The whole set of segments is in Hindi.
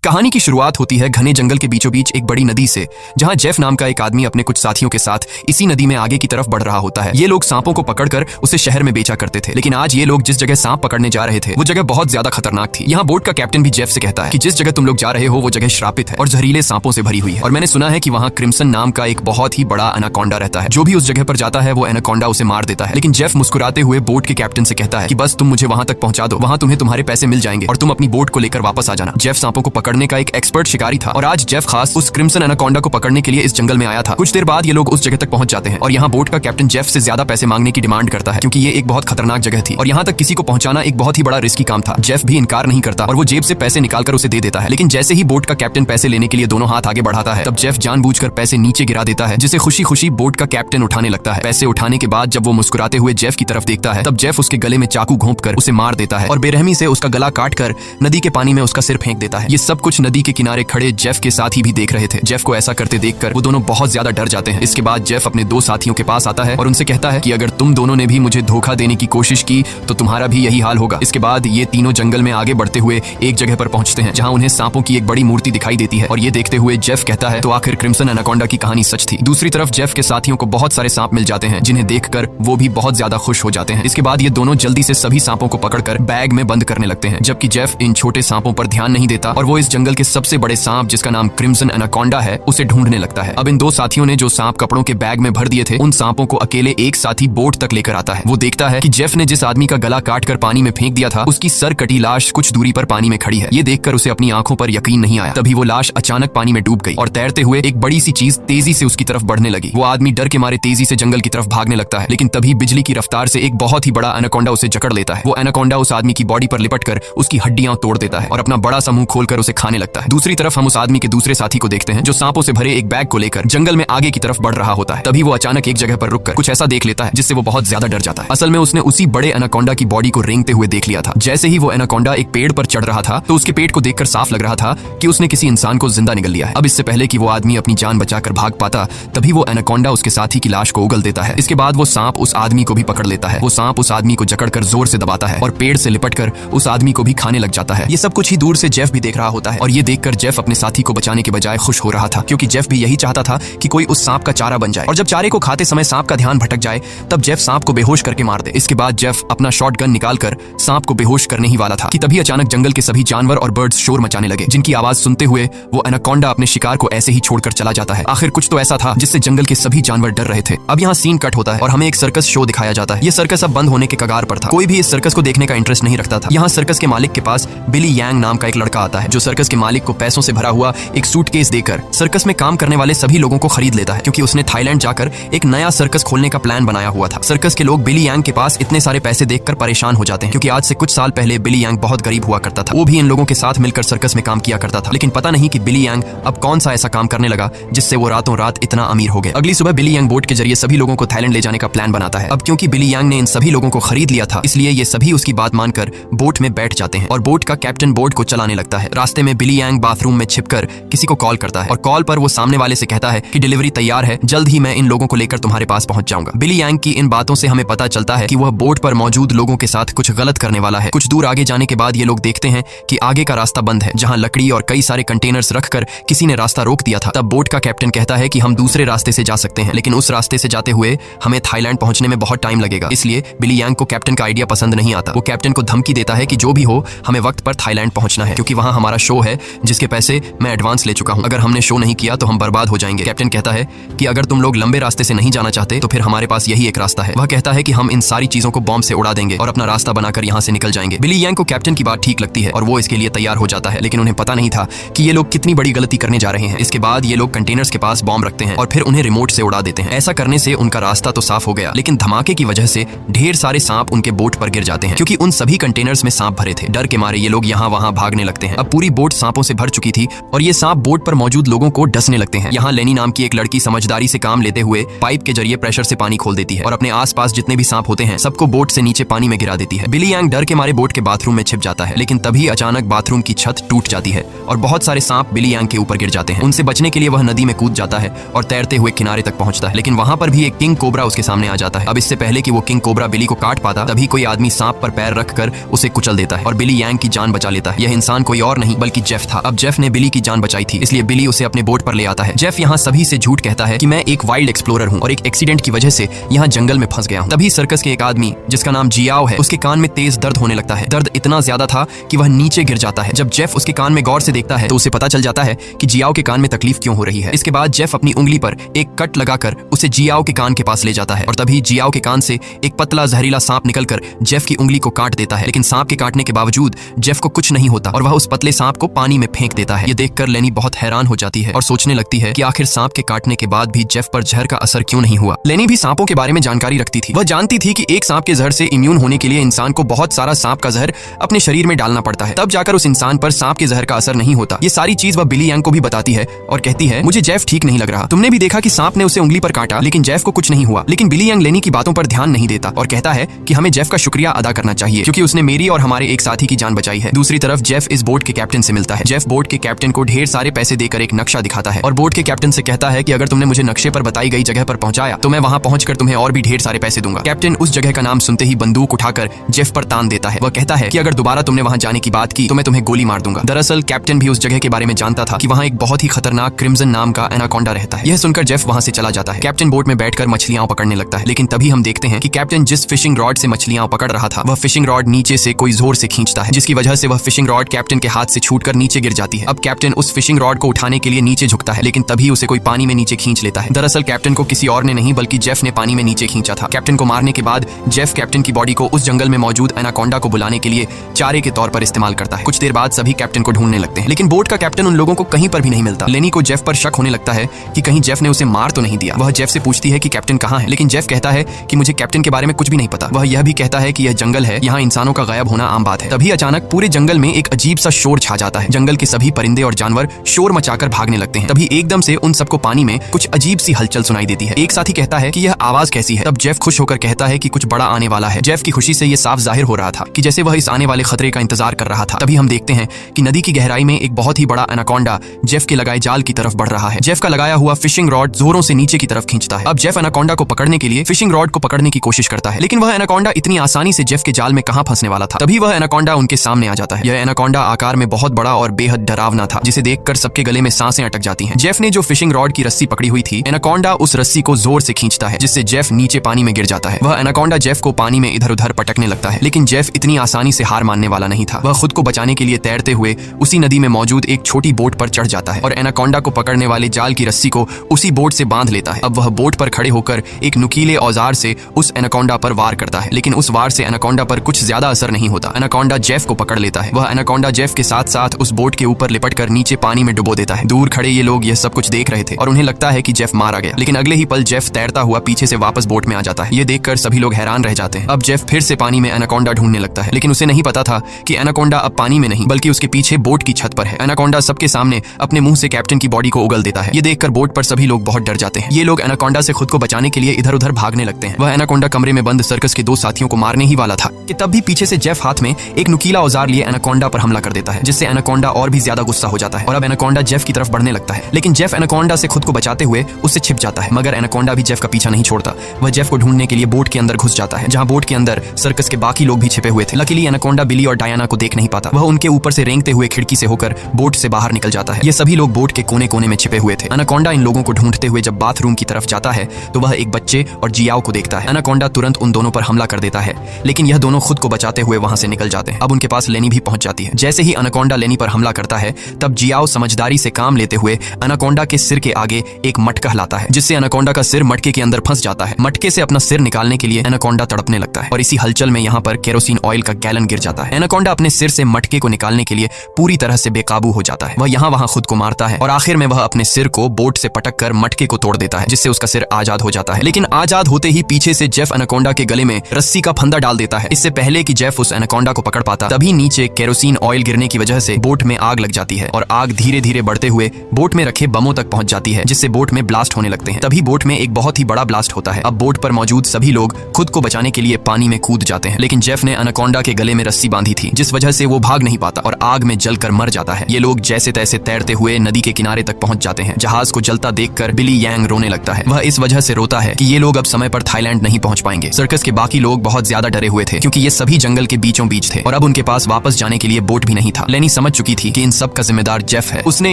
कहानी की शुरुआत होती है घने जंगल के बीचों बीच एक बड़ी नदी से, जहां जेफ नाम का एक आदमी अपने कुछ साथियों के साथ इसी नदी में आगे की तरफ बढ़ रहा होता है। ये लोग सांपों को पकड़कर उसे शहर में बेचा करते थे, लेकिन आज ये लोग जिस जगह सांप पकड़ने जा रहे थे वो जगह बहुत ज्यादा खतरनाक थी। यहाँ बोट का कैप्टन भी जेफ से कहता है कि जिस जगह तुम लोग जा रहे हो वो जगह श्रापित है और जहरीले सांपों से भरी हुई है, और मैंने सुना है कि वहाँ क्रिम्सन नाम का एक बहुत ही बड़ा एनाकोंडा रहता है। जो भी उस जगह पर जाता है वो एनाकोंडा उसे मार देता है। लेकिन जेफ मुस्कुराते हुए बोट के कैप्टन से कहता है कि बस तुम मुझे वहां तक पहुंचा दो, वहां तुम्हें तुम्हारे पैसे मिल जाएंगे और तुम अपनी बोट को लेकर वापस आ जाना। जेफ सांपों को पकड़ने का एक एक्सपर्ट शिकारी था और आज जेफ खास उस क्रिम्सन एनाकोंडा को पकड़ने के लिए इस जंगल में आया था। कुछ देर बाद ये लोग उस जगह तक पहुंच जाते हैं और यहाँ बोट का कैप्टन जेफ से ज्यादा पैसे मांगने की डिमांड करता है, क्योंकि ये एक बहुत खतरनाक जगह थी और यहाँ तक किसी को पहुंचाना एक बहुत ही बड़ा रिस्की काम था। जेफ भी इनकार नहीं करता और वो जेब से पैसे निकालकर उसे दे देता है। लेकिन जैसे ही बोट का कैप्टन पैसे लेने के लिए दोनों हाथ आगे बढ़ाता है, तब जेफ जानबूझकर पैसे नीचे गिरा देता है, जिसे खुशी खुशी बोट का कैप्टन उठाने लगता है। पैसे उठाने के बाद जब वो मुस्कुराते हुए जेफ की तरफ देखता है, तब जेफ उसके गले में चाकू घोंपकर उसे मार देता है और बेरहमी से उसका गला काटकर नदी के पानी में उसका सिर फेंक देता है। ये सब कुछ नदी के किनारे खड़े जेफ के साथी भी देख रहे थे। जेफ को ऐसा करते देखकर वो दोनों बहुत ज्यादा डर जाते हैं। इसके बाद जेफ अपने दो साथियों के पास आता है और उनसे कहता है कि अगर तुम दोनों ने भी मुझे धोखा देने की कोशिश की तो तुम्हारा भी यही हाल होगा। इसके बाद ये तीनों जंगल में आगे बढ़ते हुए एक जगह पर पहुंचते हैं, जहां उन्हें सांपों की एक बड़ी मूर्ति दिखाई देती है और ये देखते हुए जेफ कहता है तो आखिर क्रिम्सन एनाकोंडा की कहानी सच थी। दूसरी तरफ जेफ के साथियों को बहुत सारे सांप मिल जाते हैं, जिन्हें देखकर वो भी बहुत ज्यादा खुश हो जाते हैं। इसके बाद ये दोनों जल्दी से सभी सांपों को पकड़कर बैग में बंद करने लगते हैं, जबकि जेफ इन छोटे सांपों पर ध्यान नहीं देता और वो इस जंगल के सबसे बड़े सांप, जिसका नाम क्रिम्सन एनाकोंडा है, उसे ढूंढने लगता है। अब इन दो साथियों ने जो सांप कपड़ों के बैग में भर दिए थे, उन सांपों को अकेले एक साथी बोट तक लेकर आता है। वो देखता है कि जेफ ने जिस आदमी का गला काटकर पानी में फेंक दिया था, उसकी सर कटी लाश कुछ दूरी पर पानी में खड़ी है। ये देखकर उसे अपनी आंखों पर यकीन नहीं आया। तभी वो लाश अचानक पानी में डूब गई और तैरते हुए एक बड़ी सी चीज तेजी से उसकी तरफ बढ़ने लगी। वो आदमी डर के मारे तेजी से जंगल की तरफ भागने लगता है, लेकिन तभी बिजली की रफ्तार से एक बहुत ही बड़ा एनाकोंडा उसे जकड़ लेता है। वो एनाकोंडा उस आदमी की बॉडी पर लिपटकर उसकी हड्डियां तोड़ देता है और अपना बड़ा सा मुंह खोलकर उसे खाने लगता है। दूसरी तरफ हम उस आदमी के दूसरे साथी को देखते हैं, जो सांपों से भरे एक बैग को लेकर जंगल में आगे की तरफ बढ़ रहा होता है। तभी वो अचानक एक जगह पर रुककर कुछ ऐसा देख लेता है जिससे वो बहुत ज्यादा डर जाता है। असल में उसने उसी बड़े एनाकोंडा की बॉडी को रेंगते हुए देख लिया था। जैसे ही वो एनाकोंडा एक पेड़ पर चढ़ रहा था, तो उसके पेट को देखकर साफ लग रहा था कि उसने किसी इंसान को जिंदा निगल लिया है। अब इससे पहले कि वो आदमी अपनी जान बचाकर भाग पाता, तभी वो एनाकोंडा उसके साथी की लाश को उगल देता है। इसके बाद वो सांप उस आदमी को भी पकड़ लेता है। वो सांप उस आदमी को जकड़कर जोर से दबाता है और पेड़ से लिपटकर उस आदमी को भी खाने लग जाता है। ये सब कुछ ही दूर से जेफ भी देख रहा होता है और ये देखकर जेफ अपने साथी को बचाने के बजाय खुश हो रहा था, क्योंकि जेफ भी यही चाहता था कि कोई उस सांप का चारा बन जाए और जब चारे को खाते समय सांप का ध्यान भटक जाए, तब जेफ सांप को बेहोश करके मार दे। इसके बाद जेफ अपना शॉटगन निकालकर सांप को बेहोश करने ही वाला था कि तभी अचानक जंगल के सभी जानवर और बर्ड्स शोर मचाने लगे, जिनकी आवाज सुनते हुए वो एनाकोंडा अपने शिकार को ऐसे ही छोड़कर चला जाता है। आखिर कुछ तो ऐसा था जिससे जंगल के सभी जानवर डर रहे थे। अब यहाँ सीन कट होता है और हमें एक सर्कस शो दिखाया जाता है। ये सर्कस अब बंद होने के कगार पर था। कोई भी इस सर्कस को देखने का इंटरेस्ट नहीं रखता था। यहाँ सर्कस के मालिक के पास बिली यांग नाम का एक लड़का आता है, जो सर्कस के मालिक को पैसों से भरा हुआ एक सूटकेस देकर सर्कस में काम करने वाले सभी लोगों को खरीद लेता है, क्योंकि उसने थाईलैंड जाकर एक नया सर्कस खोलने का प्लान बनाया हुआ था। सर्कस के लोग बिली यांग के पास इतने सारे पैसे देखकर परेशान हो जाते हैं, क्योंकि आज से कुछ साल पहले बिली यांग बहुत गरीब हुआ करता था। वो भी इन लोगों के साथ मिलकर सर्कस में काम किया करता था, लेकिन पता नहीं कि बिली यांग अब कौन सा ऐसा काम करने लगा जिससे वो रातों रात इतना अमीर हो गए। अगली सुबह बिली यांग बोट के जरिए सभी लोगों को थाईलैंड ले जाने का प्लान बनाता है। अब क्योंकि बिली यांग ने इन सभी लोगों को खरीद लिया था, इसलिए ये सभी उसकी बात मानकर बोट में बैठ जाते हैं और बोट का कैप्टन बोट को चलाने लगता है। रास्ते में बिली यांग बाथरूम में छिपकर किसी को कॉल करता है और कॉल पर वो सामने वाले से कहता है कि डिलीवरी तैयार है, जल्द ही मैं इन लोगों को लेकर तुम्हारे पास पहुंच जाऊंगा। बिली यांग की इन बातों से हमें पता चलता है कि वह बोट पर मौजूद लोगों के साथ कुछ गलत करने वाला है। कुछ दूर आगे जाने के बाद ये लोग देखते हैं कि आगे का रास्ता बंद है, जहां लकड़ी और कई सारे कंटेनर्स रखकर किसी ने रास्ता रोक दिया था। तब बोट का कैप्टन कहता है कि हम दूसरे रास्ते से जा सकते हैं, लेकिन उस रास्ते से जाते हुए हमें थाईलैंड पहुंचने में बहुत टाइम लगेगा। इसलिए बिली यांग को कैप्टन का आइडिया पसंद नहीं आता। वो कैप्टन को धमकी देता है कि जो भी हो हमें वक्त पर थाईलैंड पहुंचना है, क्योंकि वहां हमारा शो है जिसके पैसे मैं एडवांस ले चुका हूं। अगर हमने शो नहीं किया तो हम बर्बाद हो जाएंगे। कैप्टन कहता है कि अगर तुम लोग लंबे रास्ते से नहीं जाना चाहते तो फिर हमारे पास यही एक रास्ता है। वह कहता है कि हम इन सारी चीजों को बॉम्ब से उड़ा देंगे और अपना रास्ता बनाकर यहाँ से निकल जाएंगे। बिली यांग को कैप्टन की बात ठीक लगती है और वो इसके लिए तैयार हो जाता है, लेकिन उन्हें पता नहीं था कि ये लोग कितनी बड़ी गलती करने जा रहे हैं। इसके बाद ये लोग कंटेनर्स के पास बॉम्ब रखते हैं और फिर उन्हें रिमोट से उड़ा देते हैं। ऐसा करने से उनका रास्ता तो साफ हो गया, लेकिन धमाके की वजह से ढेर सारे सांप उनके बोट पर गिर जाते हैं, क्योंकि उन सभी कंटेनर्स में सांप भरे थे। डर के मारे ये लोग यहाँ वहाँ भागने लगते हैं। अब पूरी बोट सांपों से भर चुकी थी और ये सांप बोट पर मौजूद लोगों को डसने लगते हैं। यहाँ लेनी नाम की एक लड़की समझदारी से काम लेते हुए पाइप के जरिए प्रेशर से पानी खोल देती है और अपने आसपास जितने भी सांप होते हैं सबको बोट से नीचे पानी में गिरा देती है। बिली यांग डर के मारे बोट के बाथरूम में छिप जाता है, लेकिन तभी अचानक बाथरूम की छत टूट जाती है और बहुत सारे सांप बिली यांग के ऊपर गिर जाते हैं। उनसे बचने के लिए वह नदी में कूद जाता है और तैरते हुए किनारे तक पहुंचता है, लेकिन वहां पर भी एक किंग कोबरा उसके सामने आ जाता है। अब इससे पहले कि वो किंग कोबरा बिली को काट पाता, तभी कोई आदमी सांप पर पैर रखकर उसे कुचल देता है और बिली यांग की जान बचा लेता है। यह इंसान कोई और नहीं बल्कि बल्कि जेफ था। अब जेफ ने बिली की जान बचाई थी, इसलिए बिली उसे अपने बोट पर ले आता है। जेफ यहाँ सभी से झूठ कहता है कि मैं एक वाइल्ड एक्सप्लोरर हूँ और एक एक्सीडेंट की वजह से यहाँ जंगल में फंस गया हूँ। तभी सर्कस के एक आदमी जिसका नाम जियाओ है, उसके कान में तेज दर्द होने लगता है। दर्द इतना ज्यादा था कि वह नीचे गिर जाता है। जब जेफ उसके कान में गौर से देखता है तो उसे पता चल जाता है कि जियाओ के कान में तकलीफ क्यों हो रही है। इसके बाद जेफ अपनी उंगली पर एक कट लगाकर उसे जियाओ के कान के पास ले जाता है और तभी जियाओ के कान से एक पतला जहरीला सांप निकलकर जेफ की उंगली को काट देता है। लेकिन सांप के काटने के बावजूद जेफ को कुछ नहीं होता और वह उस पतले सांप को पानी में फेंक देता है। ये देखकर लेनी बहुत हैरान हो जाती है और सोचने लगती है कि आखिर सांप के काटने के बाद भी जेफ पर जहर का असर क्यों नहीं हुआ। लेनी भी सांपों के बारे में जानकारी रखती थी। वह जानती थी कि एक सांप के जहर से इम्यून होने के लिए इंसान को बहुत सारा सांप का जहर अपने शरीर में डालना पड़ता है, तब जाकर उस इंसान पर सांप के जहर का असर नहीं होता। ये सारी चीज वह बिली यांग को भी बताती है और कहती है, मुझे जेफ ठीक नहीं लग रहा। तुमने भी देखा कि सांप ने उसे उंगली पर काटा लेकिन जेफ को कुछ नहीं हुआ। लेकिन बिली यांग लेनी की बातों पर ध्यान नहीं देता और कहता है कि हमें जेफ का शुक्रिया अदा करना चाहिए क्योंकि उसने मेरी और हमारे एक साथी की जान बचाई है। दूसरी तरफ जेफ इस बोट के कैप्टन से मिलता है। जेफ बोट के कैप्टन को ढेर सारे पैसे देकर एक नक्शा दिखाता है और बोट के कैप्टन से कहता है कि अगर तुमने मुझे नक्शे पर बताई गई जगह पर पहुंचाया तो मैं वहां पहुंचकर तुम्हें और भी ढेर सारे पैसे दूंगा। कैप्टन उस जगह का नाम सुनते ही बंदूक उठाकर जेफ पर तान देता है। वह कहता है कि अगर दोबारा तुमने वहां जाने की बात की तो मैं तुम्हें गोली मार दूंगा। दरअसल कैप्टन भी उस जगह के बारे में जानता था कि वहां एक बहुत ही खतरनाक क्रिम्सन नाम का एनाकोंडा रहता है। यह सुनकर जेफ वहां से चला जाता है। कैप्टन बोट में बैठकर मछलियां पकड़ने लगता है, लेकिन तभी हम देखते हैं कि कैप्टन जिस फिशिंग रॉड से मछलियां पकड़ रहा था वह फिशिंग रॉड नीचे से कोई जोर से खींचता है, जिसकी वजह से वह फिशिंग रॉड कैप्टन के हाथ से छूटकर नीचे गिर जाती है। अब कैप्टन उस फिशिंग रॉड को उठाने के लिए नीचे झुकता है, लेकिन तभी उसे कोई पानी में नीचे खींच लेता है। दरअसल कैप्टन को किसी और ने नहीं बल्कि जेफ ने पानी में नीचे खींचा था। कैप्टन को मारने के बाद जेफ कैप्टन की बॉडी को उस जंगल में मौजूद एनाकोंडा को बुलाने के लिए चारे के तौर पर इस्तेमाल करता है। कुछ देर बाद सभी कैप्टन को ढूंढने लगते हैं, लेकिन बोट का कैप्टन उन लोगों को कहीं पर भी नहीं मिलता। लेनी को जेफ पर शक होने लगता है कि कहीं जेफ ने उसे मार तो नहीं दिया। वह जेफ से पूछती है कि कैप्टन कहाँ है, लेकिन जेफ कहता है कि मुझे कैप्टन के बारे में कुछ भी नहीं पता। वह यह भी कहता है कि यह जंगल है, यहाँ इंसानों का गायब होना आम बात है। तभी अचानक पूरे जंगल में एक अजीब सा शोर छा जाता है। जंगल के सभी परिंदे और जानवर शोर मचाकर भागने लगते हैं। तभी एकदम से उन सबको पानी में कुछ अजीब सी हलचल सुनाई देती है। एक साथी कहता है कि यह आवाज कैसी है। तब जेफ खुश होकर कहता है कि कुछ बड़ा आने वाला है। जेफ की खुशी से यह साफ जाहिर हो रहा था कि जैसे वह इस आने वाले खतरे का इंतजार कर रहा था। तभी हम देखते हैं कि नदी की गहराई में एक बहुत ही बड़ा एनाकोंडा जेफ के लगाए जाल की तरफ बढ़ रहा है। जेफ का लगाया हुआ फिशिंग रॉड जोरों से नीचे की तरफ खींचता है। अब जेफ एनाकोंडा को पकड़ने के लिए फिशिंग रॉड को पकड़ने की कोशिश करता है, लेकिन वह एनाकोंडा इतनी आसानी से जेफ के जाल में कहां फंसने वाला था। तभी वह एनाकोंडा उनके सामने आ जाता है। यह एनाकोंडा आकार में बहुत बड़ा और बेहद डरावना था, जिसे देखकर सबके गले में सांसें अटक जाती हैं। जेफ ने जो फिशिंग रॉड की रस्सी पकड़ी हुई थी, एनाकोंडा उस रस्सी को जोर से खींचता है, जिससे जेफ नीचे पानी में गिर जाता है। वह एनाकोंडा जेफ को पानी में इधर उधर पटकने लगता है, लेकिन जेफ इतनी आसानी से हार मानने वाला नहीं था। वह खुद को बचाने के लिए तैरते हुए उसी नदी में मौजूद एक छोटी बोट पर चढ़ जाता है और एनाकोंडा को पकड़ने वाले जाल की रस्सी को उसी बोट से बांध लेता है। अब वह बोट पर खड़े होकर एक नुकीले औजार से उस एनाकोंडा पर वार करता है, लेकिन उस वार से एनाकोंडा पर कुछ ज्यादा असर नहीं होता। एनाकोंडा जेफ को पकड़ लेता है। वह एनाकोंडा जेफ के साथ साथ उस बोट के ऊपर लिपटकर नीचे पानी में डुबो देता है। दूर खड़े ये लोग यह सब कुछ देख रहे थे और उन्हें लगता है कि जेफ मारा गया, लेकिन अगले ही पल जेफ तैरता हुआ पीछे से वापस बोट में आ जाता है। ये देखकर सभी लोग हैरान रह जाते हैं। अब जेफ फिर से पानी में एनाकोंडा ढूंढने लगता है, लेकिन उसे नहीं पता था कि एनाकोंडा अब पानी में नहीं बल्कि उसके पीछे बोट की छत पर है। एनाकोंडा सबके सामने अपने मुंह से कैप्टन की बॉडी को उगल देता है। ये देखकर बोट पर सभी लोग बहुत डर जाते हैं। ये लोग एनाकोंडा से खुद को बचाने के लिए इधर उधर भागने लगते हैं। वह एनाकोंडा कमरे में बंद सर्कस के दो साथियों को मारने ही वाला था कि तब भी पीछे से जेफ हाथ में एक नुकीला औजार लिए एनाकोंडा पर हमला कर देता है, जिससे एनाकोंडा और भी ज्यादा गुस्सा हो जाता है और अब एनाकोंडा जेफ की तरफ बढ़ने लगता है। लेकिन जेफ एनाकोंडा से खुद को बचाते हुए उससे छिप जाता है, मगर एनाकोंडा भी जेफ का पीछा नहीं छोड़ता। वह जेफ को ढूंढने के लिए बोट के अंदर घुस जाता है, जहां बोट के अंदर सर्कस के बाकी लोग भी छिपे हुए थे। लकीली एनाकोंडा बिली और डायना को देख नहीं पाता। वह उनके ऊपर से रेंगते हुए खिड़की से होकर बोट से बाहर निकल जाता है। ये सभी लोग बोट के कोने कोने में छिपे हुए थे। एनाकोंडा इन लोगों को ढूंढते हुए जब बाथरूम की तरफ जाता है तो वह एक बच्चे और जियाओ को देखता है। एनाकोंडा तुरंत उन दोनों पर हमला कर देता है, लेकिन यह दोनों खुद को बचाते हुए वहां से निकल जाते हैं। अब उनके पास लेनी भी पहुंच जाती है। जैसे ही एनाकोंडा लेनी पर हमला करता है तब जियाओ समझदारी से काम लेते हुए एनाकोंडा के सिर के आगे एक मटका लाता है, जिससे एनाकोंडा का सिर मटके के अंदर फंस जाता है। मटके से अपना सिर निकालने के लिए एनाकोंडा तड़पने लगता है और इसी हलचल में यहाँ पर केरोसिन ऑयल का गैलन गिर जाता है। एनाकोंडा अपने सिर से मटके को निकालने के लिए पूरी तरह से बेकाबू हो जाता है। वह यहाँ वहां खुद को मारता है और आखिर में वह अपने सिर को बोट से पटक कर मटके को तोड़ देता है, जिससे उसका सिर आजाद हो जाता है। लेकिन आजाद होते ही पीछे से जेफ एनाकोंडा के गले में रस्सी का फंदा डाल देता है। इससे पहले कि जेफ उस एनाकोंडा को पकड़ पाता तभी नीचे केरोसिन ऑयल गिरने की वजह से बोट में आग लग जाती है और आग धीरे धीरे बढ़ते हुए बोट में रखे बमों तक पहुंच जाती है, जिससे बोट में ब्लास्ट होने लगते हैं। तभी बोट में एक बहुत ही बड़ा ब्लास्ट होता है। अब बोट पर मौजूद सभी लोग खुद को बचाने के लिए पानी में कूद जाते हैं, लेकिन जेफ ने एनाकोंडा के गले में रस्सी बांधी थी, जिस वजह से वो भाग नहीं पाता और आग में जलकर मर जाता है। ये लोग जैसे तैसे तैरते हुए नदी के किनारे तक पहुंच जाते हैं। जहाज को जलता देखकर बिली यांग रोने लगता है। वह इस वजह से रोता है कि ये लोग अब समय पर थाईलैंड नहीं पहुंच पाएंगे। सर्कस के बाकी लोग बहुत ज्यादा डरे हुए थे क्योंकि ये सभी जंगल के बीचों बीच थे और अब उनके पास वापस जाने के लिए बोट भी नहीं था। लेनी समझ चुकी थी कि इन सब का जिम्मेदार जेफ है। उसने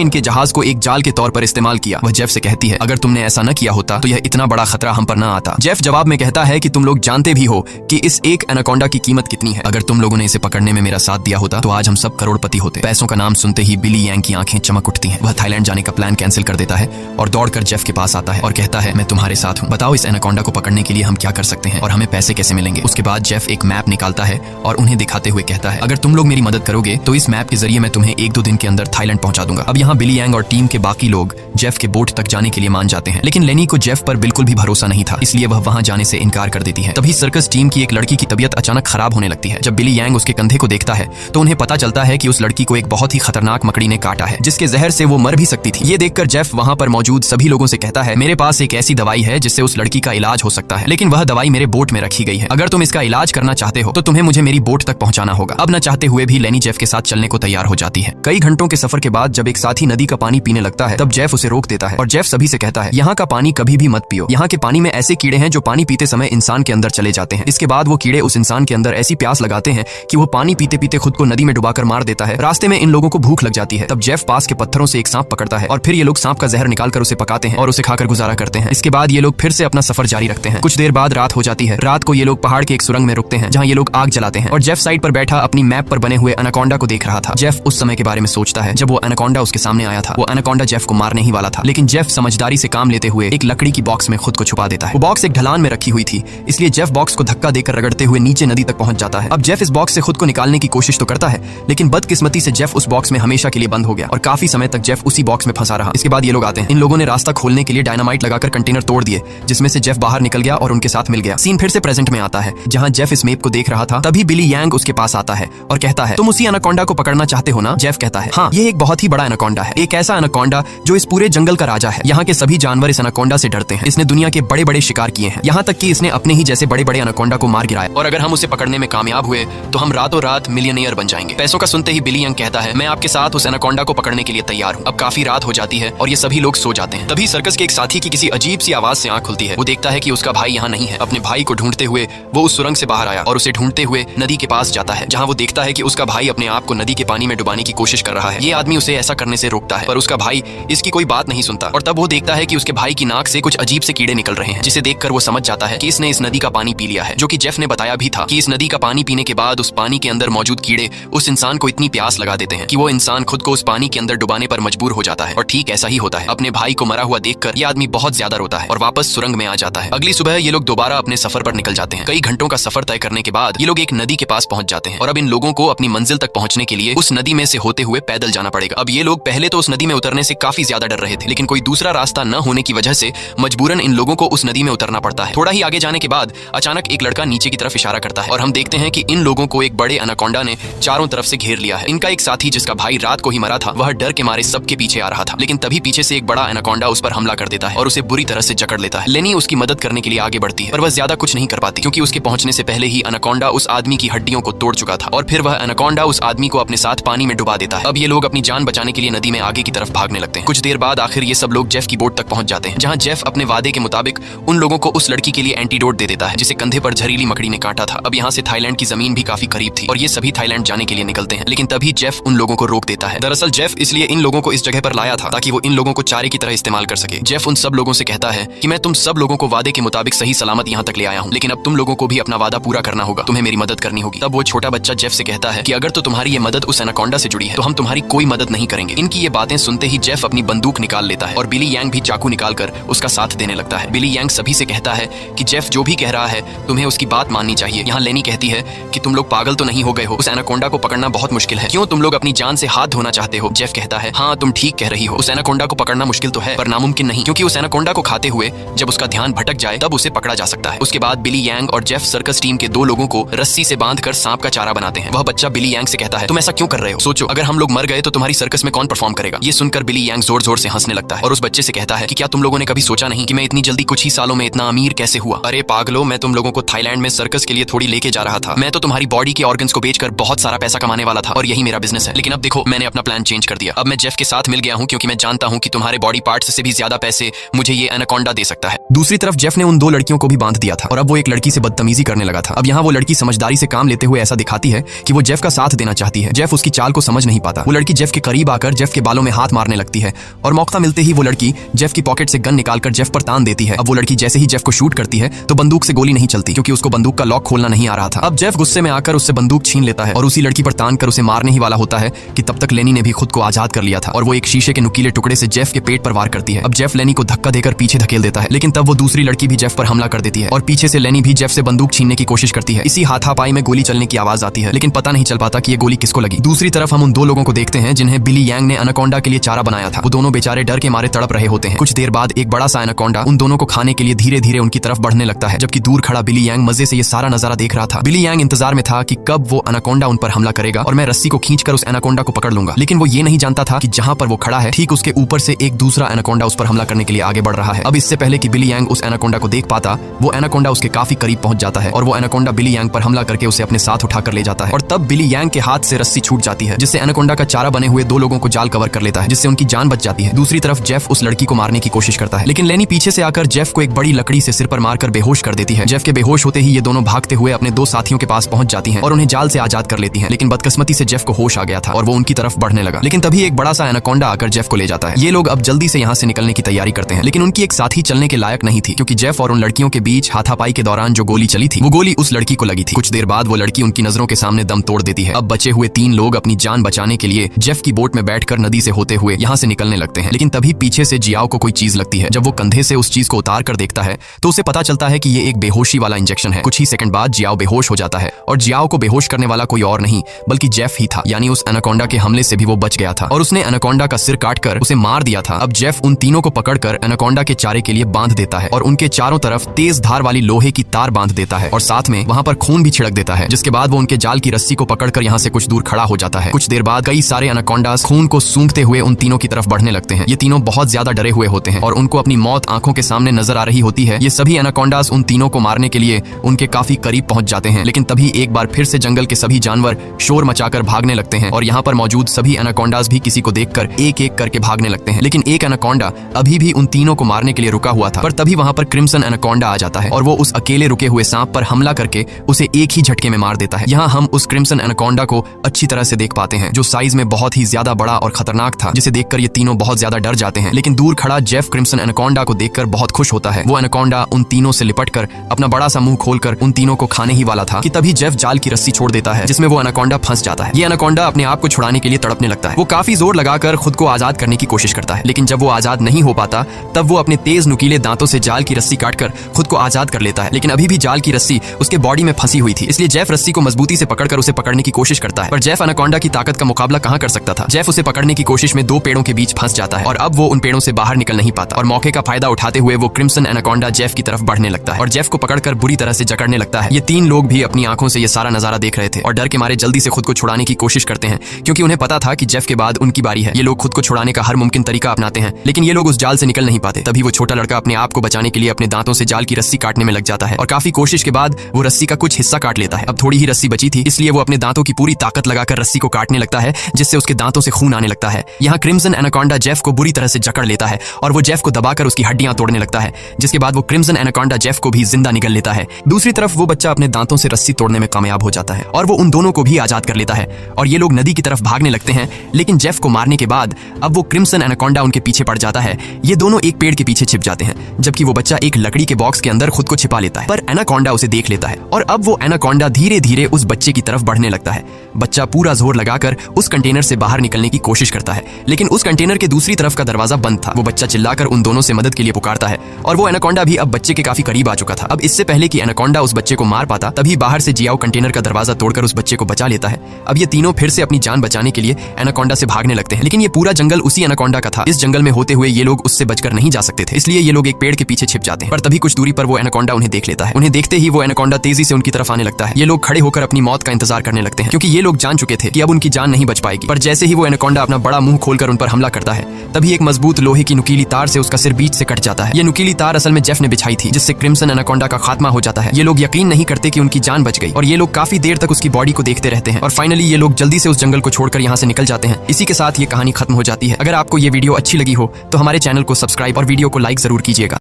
इनके जहाज को एक जाल के तौर पर इस्तेमाल किया। वह जेफ से कहती है, अगर तुमने ऐसा न किया होता तो यह इतना बड़ा खतरा हम पर न आता। जेफ जवाब में कहता है कि तुम लोग जानते भी हो कि इस एक एनाकोंडा की कीमत कितनी है। अगर तुम लोगों ने इसे पकड़ने में मेरा साथ दिया होता तो आज हम सब करोड़पति होते। पैसों का नाम सुनते ही बिली यांग की आंखें चमक उठती हैं। वह थाईलैंड जाने का प्लान कैंसिल कर देता है और दौड़कर जेफ के पास आता है और कहता है, मैं तुम्हारे साथ हूँ। बताओ इस एनाकोंडा को पकड़ने के लिए हम क्या कर सकते हैं और हमें पैसे कैसे मिलेंगे। उसके बाद जेफ एक मैप निकालता है और उन्हें दिखाते हुए कहता है, अगर तुम लोग मेरी मदद करोगे तो इस मैप के जरिए मैं तुम्हें 1-2 दिन के अंदर थाईलैंड पहुंचा दूंगा। अब यहाँ बिली यांग और टीम के बाकी लोग जेफ के बोट तक जाने के लिए मान जाते हैं, लेकिन लेनी को जेफ पर बिल्कुल भी भरोसा नहीं था, इसलिए वह वहां जाने से इनकार कर देती है। तभी सर्कस टीम की एक लड़की की तबीयत अचानक खराब होने लगती है। जब बिली यांग उसके कंधे को देखता है तो उन्हें पता चलता है कि उस लड़की को एक बहुत ही खतरनाक मकड़ी ने काटा है, जिसके जहर से वो मर भी सकती थी। ये देखकर जेफ वहां पर मौजूद सभी लोगों से कहता है, मेरे पास एक ऐसी दवाई है जिससे उस लड़की का इलाज हो सकता है, लेकिन वह दवाई मेरे बोट में रखी गई है। अगर तुम इसका इलाज करना चाहते हो तो तुम्हें मुझे मेरी बोट तक पहुंचाना होगा। अब न चाहते हुए भी लेनी जेफ के साथ चलने को तैयार हो जाती है। कई घंटों के सफर के बाद जब एक साथी नदी का पानी पीने लगता है तब जेफ उसे रोक देता है और जेफ सभी से कहता है, यहाँ का पानी कभी भी मत पियो। यहाँ के पानी में ऐसे कीड़े हैं जो पानी पीते समय इंसान के अंदर चले जाते हैं। इसके बाद वो कीड़े उस इंसान के अंदर ऐसी प्यास लगाते हैं कि वो पानी पीते पीते खुद को नदी में डुबाकर मार देता है। रास्ते में इन लोगों को भूख लग जाती है। तब जेफ पास के पत्थरों से एक सांप पकड़ता है और फिर ये लोग सांप का जहर निकालकर उसे पकाते हैं और उसे खाकर गुजारा करते हैं। इसके बाद ये लोग फिर से अपना सफर जारी रखते हैं। कुछ देर बाद रात हो जाती है। रात को ये लोग पहाड़ के एक सुरंग में रुकते हैं जहाँ ये लोग आग जलाते हैं और जेफ साइड पर बैठा अपनी मैप पर बने हुए एनाकोंडा को देख रहा था। जेफ उस समय के बारे में सोचता है जब वो एनाकोंडा उसके सामने आया था। वो एनाकोंडा जेफ को मारने ही वाला था, लेकिन जेफ समझदारी से काम लेते हुए एक लकड़ी की बॉक्स में खुद को छुपा देता है। वो बॉक्स एक ढलान में रखी हुई थी, इसलिए जेफ बॉक्स को धक्का देकर रगड़ते हुए नीचे नदी तक पहुंच जाता है। अब जेफ इस बॉक्स से खुद को निकालने की कोशिश तो करता है, लेकिन बदकिस्मती से जेफ उस बॉक्स में हमेशा के लिए बंद हो गया और काफी समय तक जेफ उसी बॉक्स में फंसा रहा। इसके बाद ये लोग आते हैं। इन लोगों ने रास्ता खोलने के लिए डायनामाइट लगाकर कंटेनर तोड़ दिए, जिसमें से जेफ बाहर निकल गया और उनके साथ मिल गया। सीन फिर से प्रेजेंट में आता है जहां जेफ इस मैप को देख रहा था। तभी बिली यांग उसके पास आता है और कहता है, तुम उसी एनाकोंडा को पकड़ना चाहते हो ना? जेफ कहता है, हाँ, ये एक बहुत ही बड़ा एनाकोंडा है, एक ऐसा एनाकोंडा जो इस पूरे जंगल का राजा है। यहाँ के सभी जानवर इस एनाकोंडा से डरते हैं। इसने दुनिया के बड़े बड़े शिकार किए हैं, यहाँ तक कि इसने अपने ही जैसे बड़े बड़े एनाकोंडा को मार गिराया, और अगर हम उसे पकड़ने में कामयाब हुए तो हम रातों रात मिलियनियर बन जाएंगे। पैसों का सुनते ही बिली यंग कहता है, मैं आपके साथ उस एनाकोंडा को पकड़ने के लिए तैयार हूँ। अब काफी रात हो जाती है और ये सभी लोग सो जाते हैं। तभी सर्कस के एक साथी की किसी अजीब सी आवाज से आंख खुलती है। वो देखता है कि उसका भाई यहाँ नहीं है। अपने भाई को ढूंढते हुए वो उस सुरंग से बाहर आया और उसे ढूंढते हुए नदी के पास जाता है, जहाँ वो देखता है कि उसका भाई अपने आप को नदी के पानी में डुबाने की कोशिश कर रहा है। ये आदमी उसे ऐसा करने से रोकता है, पर उसका भाई इसकी कोई बात नहीं सुनता और तब वो देखता है कि उसके भाई की नाक से कुछ अजीब से कीड़े निकल रहे हैं, जिसे देखकर वो समझ जाता है कि इसने इस नदी का पानी पी लिया है। जो कि जेफ ने बताया भी था कि इस नदी का पानी पीने के बाद उस पानी के अंदर मौजूद कीड़े उस इंसान को इतनी प्यास लगा देते हैं कि वो इंसान खुद को उस पानी के अंदर डुबाने पर मजबूर हो जाता है। और ठीक ऐसा ही होता है। अपने भाई को मरा हुआ देखकर ये आदमी बहुत ज्यादा रोता है और वापस सुरंग में आ जाता है। अगली सुबह ये लोग दोबारा अपने सफर पर निकल जाते हैं। कई घंटों का सफर तय करने के बाद ये लोग एक नदी के पास पहुंच जाते हैं और अब इन लोगों को अपनी मंजिल तक पहुंचने के लिए उस नदी में से होते हुए पैदल जाना पड़ेगा। अब ये लोग पहले तो उस नदी में उतरने से काफी ज्यादा डर रहे थे, लेकिन कोई दूसरा रास्ता न होने की वजह से मजबूरन इन लोगों को उस नदी में उतरना पड़ता है। थोड़ा ही आगे जाने के बाद अचानक एक लड़का नीचे की तरफ इशारा करता है और हम देखते हैं कि इन लोगों को एक बड़े एनाकोंडा ने चारों तरफ से घेर लिया है। इनका एक साथी जिसका भाई रात को ही मरा था, वह डर के मारे सबके पीछे आ रहा था, लेकिन तभी पीछे से एक बड़ा एनाकोंडा उस पर हमला कर देता है और उसे बुरी तरह से जकड़ लेता है। लेनी उसकी मदद करने के लिए आगे बढ़ती है, पर वह ज्यादा कुछ नहीं कर पाती क्योंकि उसके पहुंचने से पहले ही एनाकोंडा उस आदमी की हड्डियों को तोड़ चुका था और फिर वह एनाकोंडा उस आदमी को अपने साथ पानी में डुबा देता है। अब ये लोग अपनी जान बचाने के लिए नदी में आगे की तरफ भागने लगते हैं। कुछ देर बाद आखिर ये सब लोग जेफ की बोट तक पहुंच जाते हैं, जहां जेफ अपने वादे के मुताबिक उन लोगों को उस लड़की के लिए एंटीडोट दे देता है जिसे कंधे पर जहरीली मकड़ी ने काटा था। अब यहाँ से थाईलैंड की जमीन भी काफी करीब थी और ये सभी थाईलैंड जाने के लिए निकलते हैं, लेकिन तभी जेफ उन लोगों को रोक देता है। दरअसल जेफ इसलिए इन लोगों को इस जगह पर लाया था ताकि वो इन लोगों को चारे की तरह इस्तेमाल कर सके। जेफ उन सब लोगों से कहता है कि मैं तुम सब लोगों को वादे के मुताबिक सही सलामत यहाँ तक ले आया हूँ, लेकिन अब तुम लोगों को भी अपना वादा पूरा करना होगा, तुम्हें मेरी मदद करनी होगी। तब वो छोटा बच्चा जेफ से कहता है कि अगर तो तुम्हारी ये मदद उस एनाकोंडा से जुड़ी है तो हम तुम्हारी कोई मदद नहीं करेंगे। इनकी ये बातें सुनते ही जेफ अपनी बंदूक निकाल लेता है और बिली यांग भी चाकू निकालकर उसका साथ देने लगता है। बिली यांग सभी से कहता है कि जेफ जो भी कह रहा है तुम्हें उसकी बात माननी चाहिए। यहाँ लेनी कहती है कि तुम लोग पागल तो नहीं हो गए हो, उस एनाकोंडा को पकड़ना बहुत मुश्किल है, क्यों तुम लोग अपनी जान से हाथ धोना चाहते हो? जेफ कहता है, हाँ तुम ठीक कह रही हो, उस एनाकोंडा को पकड़ना मुश्किल तो है पर नामुमकिन नहीं, क्योंकि उस एनाकोंडा को खाते हुए जब उसका ध्यान भटक जाए तब उसे पकड़ा जा सकता है। उसके बाद बिली यांग और जेफ सर्कस टीम के 2 लोगों को रस्सी से बांधकर सांप का चारा बनाते हैं। वह बच्चा बिली यांग से कहता है, तुम ऐसा क्यों कर रहे हो? सोचो अगर हम लोग मर गए तो तुम्हारी सर्कस में कौन परफॉर्म करेगा? ये सुनकर बिली यांग जोर जोर से हंसने लगता है और उस बच्चे से कहता है कि क्या तुम लोगों ने कभी सोचा नहीं कि मैं इतनी जल्दी कुछ ही सालों में इतना अमीर कैसे हुआ? अरे पागलो, मैं तुम लोगों को थाईलैंड में सर्कस के लिए थोड़ी लेके जा रहा था। मैं तो तुम्हारी बॉडी के ऑर्गन्स को बेचकर बहुत सारा पैसा कमाने वाला था और यही मेरा बिजनेस है, लेकिन अब देखो मैंने अपना प्लान चेंज कर दिया। अब मैं जेफ के साथ मिल गया हूँ क्योंकि मैं जानता हूँ कि तुम्हारे बॉडी पार्ट्स से भी ज्यादा पैसे मुझे ये एनाकोंडा दे सकता है। दूसरी तरफ जेफ ने उन 2 लड़कियों को भी बांध दिया था और अब वो एक लड़की से बदतमीजी करने लगा था। अब यहाँ वो लड़की समझदारी से काम लेते हुए ऐसा दिखाती है कि वो जेफ का साथ देना चाहती है। जेफ उसकी की चाल को समझ नहीं पाता। वो लड़की जेफ के करीब आकर जेफ के बालों में हाथ मारने लगती है और मौका मिलते ही वो लड़की जेफ की पॉकेट से गन निकालकर जेफ पर तान देती है। अब वो लड़की जैसे ही जेफ को शूट करती है तो बंदूक से गोली नहीं चलती क्योंकि उसको बंदूक का लॉक खोलना नहीं आ रहा था। अब जेफ गुस्से में आकर उससे बंदूक छीन लेता है और उसी लड़की पर तान कर उसे मारने ही वाला होता है कि तब तक लेनी ने भी खुद को आजाद कर लिया था और वो एक शीशे के नुकीले टुकड़े से जेफ के पेट पर वार करती है। अब जेफ लेनी को धक्का देकर पीछे धकेल देता है, लेकिन तब वो दूसरी लड़की भी जेफ पर हमला कर देती है और पीछे से लेनी भी जेफ से बंदूक छीनने की कोशिश करती है। इसी हाथापाई में गोली चलने की आवाज आती है, लेकिन पता नहीं चल पाता कि ये गोली किसको लगी। दूसरी तरफ हम उन दो लोगों को देखते हैं जिन्हें बिली यांग ने एनाकोंडा के लिए चारा बनाया था। वो दोनों बेचारे डर के मारे तड़प रहे होते हैं। कुछ देर बाद एक बड़ा सा एनाकोंडा उन दोनों को खाने के लिए धीरे धीरे उनकी तरफ बढ़ने लगता है, जबकि दूर खड़ा बिली यांग मजे से ये सारा नजारा देख रहा था। बिली यांग इंतजार में था कि कब वो एनाकोंडा उन पर हमला करेगा और मैं रस्सी को खींचकर उस एनाकोंडा को पकड़ लूंगा, लेकिन वो ये नहीं जानता था कि जहां पर वो खड़ा है ठीक उसके ऊपर से एक दूसरा एनाकोंडा उस पर हमला करने के लिए आगे बढ़ रहा है। अब इससे पहले कि बिली यांग उस एनाकोंडा को देख पाता, वो एनाकोंडा उसके काफी करीब पहुंच जाता है और वो एनाकोंडा बिली यांग पर हमला करके उसे अपने साथ उठाकर ले जाता है। और तब बिली यांग के हाथ से रस्सी छूट जाती है, जिससे एनाकोंडा का चारा बने हुए दो लोगों को जाल कवर कर लेता है, जिससे उनकी जान बच जाती है। दूसरी तरफ जेफ उस लड़की को मारने की कोशिश करता है, लेकिन लेनी पीछे से आकर जेफ को एक बड़ी लकड़ी से सिर पर मारकर बेहोश कर देती है। जेफ के बेहोश होते ही ये दोनों भागते हुए अपने दो साथियों के पास पहुंच जाती हैं और उन्हें जाल से आजाद कर लेती हैं, लेकिन बदकिस्मती से जेफ को होश आ गया था और वो उनकी तरफ बढ़ने लगा। लेकिन तभी एक बड़ा सा एनाकोंडा आकर जेफ को ले जाता है। ये लोग अब जल्दी से यहाँ से निकलने की तैयारी करते हैं, लेकिन उनकी एक साथी चलने के लायक नहीं थी क्योंकि जेफ और उन लड़कियों के बीच हाथापाई के दौरान जो गोली चली थी वो गोली उस लड़की को लगी थी। कुछ देर बाद वो लड़की उनकी नजरों के सामने दम तोड़ देती है। अब बचे हुए तीन लोग अपनी जान बचाने के लिए जेफ की बोट में बैठकर नदी से होते हुए यहाँ से निकलने लगते हैं, लेकिन तभी पीछे से जियाओ को कोई चीज लगती है। जब वो कंधे से उस चीज को उतार कर देखता है तो उसे पता चलता है कि ये एक बेहोशी वाला इंजेक्शन है। कुछ ही सेकंड बाद जियाओ बेहोश हो जाता है और जियाओ को बेहोश करने वाला कोई और नहीं बल्कि जेफ ही था, यानी उस एनाकोंडा के हमले से भी वो बच गया था और उसने एनाकोंडा का सिर काटकर उसे मार दिया था। अब जेफ उन तीनों को पकड़कर एनाकोंडा के चारे के लिए बांध देता है और उनके चारों तरफ तेज धार वाली लोहे की तार बांध देता है और साथ में वहां पर खून भी छिड़क देता है, जिसके बाद वो उनके जाल की रस्सी को पकड़कर यहाँ से कुछ दूर खड़ा हो जाता है। कुछ देर बाद कई सारे एनाकोंडास खून को सूंघते हुए उन तीनों की तरफ बढ़ने लगते हैं। ये तीनों बहुत ज्यादा डरे हुए होते हैं और उनको अपनी मौत आंखों के सामने नजर आ रही होती है। ये सभी एनाकोंडास उन तीनों को मारने के लिए उनके काफी करीब पहुंच जाते हैं, लेकिन तभी एक बार फिर से जंगल के सभी जानवर शोर मचाकर भागने लगते हैं और यहाँ पर मौजूद सभी एनाकोंडास भी किसी को देखकर एक एक करके भागने लगते हैं। लेकिन एक एनाकोंडा अभी भी उन तीनों को मारने के लिए रुका हुआ था, पर तभी वहां पर क्रिम्सन एनाकोंडा आ जाता है और वो उस अकेले रुके हुए सांप पर हमला करके उसे एक ही झटके में मार देता है। यहाँ हम उस क्रिम्सन एनाकोंडा को अच्छी तरह से देख पाते हैं, जो साइज में बहुत ही ज्यादा बड़ा और खतरनाक था, जिसे देखकर ये तीनों बहुत ज्यादा डर जाते हैं। लेकिन दूर खड़ा जेफ क्रिम्सन एनाकोंडा को देखकर बहुत खुश होता है। वो एनाकोंडा उन तीनों से लिपटकर अपना बड़ा सा मुंह खोलकर उन तीनों को खाने ही वाला था कि तभी जेफ जाल की रस्सी छोड़ देता है, जिसमें वो एनाकोंडा फंस जाता है। ये एनाकोंडा अपने आप को छुड़ाने के लिए तड़पने लगता है। वो काफी जोर लगाकर खुद को आजाद करने की कोशिश करता है, लेकिन जब वो आजाद नहीं हो पाता तब वो अपने तेज नुकीले दांतों से जाल की रस्सी काटकर खुद को आजाद कर लेता है। लेकिन अभी भी जाल की रस्सी उसके बॉडी में फंसी हुई थी, इसलिए जेफ रस्सी को मजबूती से पकड़कर उसे पकड़ने की कोशिश करता है, पर जेफ एनाकोंडा की ताकत का मुकाबला कहां कर सकता था। जेफ उसे पकड़ने की कोशिश में दो पेड़ों के बीच फंस जाता है और अब वो उन पेड़ों से बाहर निकल नहीं पाता और मौके का फायदा उठाते हुए वो क्रिम्सन एनाकोंडा जेफ की तरफ बढ़ने लगता है और जेफ को पकड़कर बुरी तरह से जकड़ने लगता है। ये तीन लोग भी अपनी आंखों से ये सारा नजारा देख रहे थे और डर के मारे जल्दी से खुद को छुड़ाने की कोशिश करते हैं, क्योंकि उन्हें पता था कि जेफ के बाद उनकी बारी है। ये लोग खुद को छुड़ाने का हर मुमकिन तरीका अपनाते हैं, लेकिन ये लोग उस जाल से निकल नहीं पाते। तभी वो छोटा लड़का अपने आप को बचाने के लिए अपने दांतों से जाल की रस्सी काटने में लग जाता है और काफी कोशिश के बाद वो रस्सी का कुछ हिस्सा काट लेता है। अब थोड़ी ही रस्सी बची थी, इसलिए वो अपने दांतों की पूरी ताकत लगाकर रस्सी को काटने लगता है, जिससे उसके दांतों से खून आने लगता है। यहाँ क्रिम्सन एनाकोंडा जेफ को बुरी तरह से जकड़ लेता है और वो जेफ को दबाकर उसकी हड्डियां तोड़ने लगता है, जिसके बाद वो क्रिम्सन एनाकोंडा जेफ को भी जिंदा निगल लेता है। दूसरी तरफ वो बच्चा अपने दांतों से रस्सी तोड़ने में कामयाब हो जाता है और वो उन दोनों को भी आजाद कर लेता है और ये लोग नदी की तरफ भागने लगते हैं। लेकिन जेफ को मारने के बाद अब वो क्रिम्सन एनाकोंडा उनके पीछे पड़ जाता है। ये दोनों एक पेड़ के पीछे छिप जाते हैं, जबकि वो बच्चा एक लकड़ी के बॉक्स के अंदर खुद को छिपा लेता है, पर एनाकोंडा उसे देख लेता है और अब वो एनाकोंडा धीरे धीरे उस बच्चे की तरफ बढ़ने लगता है। बच्चा पूरा जोर लगाकर उस कंटेनर से बाहर निकलने की कोशिश करता है, लेकिन उस कंटेनर के दूसरी तरफ का दरवाजा बंद था। वो बच्चा चिल्लाकर उन दोनों से मदद के लिए पुकारता है और वो एनाकोंडा भी अब बच्चे के काफी करीब आ चुका था। अब इससे पहले कि एनाकोंडा उस बच्चे को मार पाता, तभी बाहर से जियाओ कंटेनर का दरवाजा तोड़कर उस बच्चे को बचा लेता है। अब ये तीनों फिर से अपनी जान बचाने के लिए एनाकोंडा से भागने लगते हैं, लेकिन ये पूरा जंगल उसी एनाकोंडा का था। इस जंगल में होते हुए ये लोग उससे बचकर नहीं जा सकते थे, इसलिए ये लोग एक पेड़ के पीछे छिप जाते हैं। पर तभी कुछ दूरी पर वो एनाकोंडा उन्हें देख लेता है। उन्हें देखते ही वो एनाकोंडा तेजी से उनकी तरफ आने लगता है। ये लोग खड़े होकर अपनी मौत का इंतजार करने लगते हैं, क्योंकि ये लोग जान चुके थे कि अब उनकी जान नहीं बच पाएगी। पर जैसे ही वो एनाकोंडा अपना बड़ा मुंह खोलकर उन पर हमला करता है, तभी एक मजबूत लोहे की नुकीली तार से उसका सिर बीच से कट जाता है। ये नुकीली तार असल में जेफ ने बिछाई थी, जिससे क्रिम्सन एनाकोंडा का खात्मा हो जाता है। ये लोग यकीन नहीं करते कि उनकी जान बच गई और ये लोग काफी देर तक उसकी बॉडी को देखते रहते हैं और फाइनली ये लोग जल्दी से उस जंगल को छोड़कर यहाँ से निकल जाते हैं। इसी के साथ ये कहानी खत्म हो जाती है। अगर आपको ये वीडियो अच्छी लगी हो तो हमारे चैनल को सब्सक्राइब और वीडियो को लाइक जरूर कीजिएगा।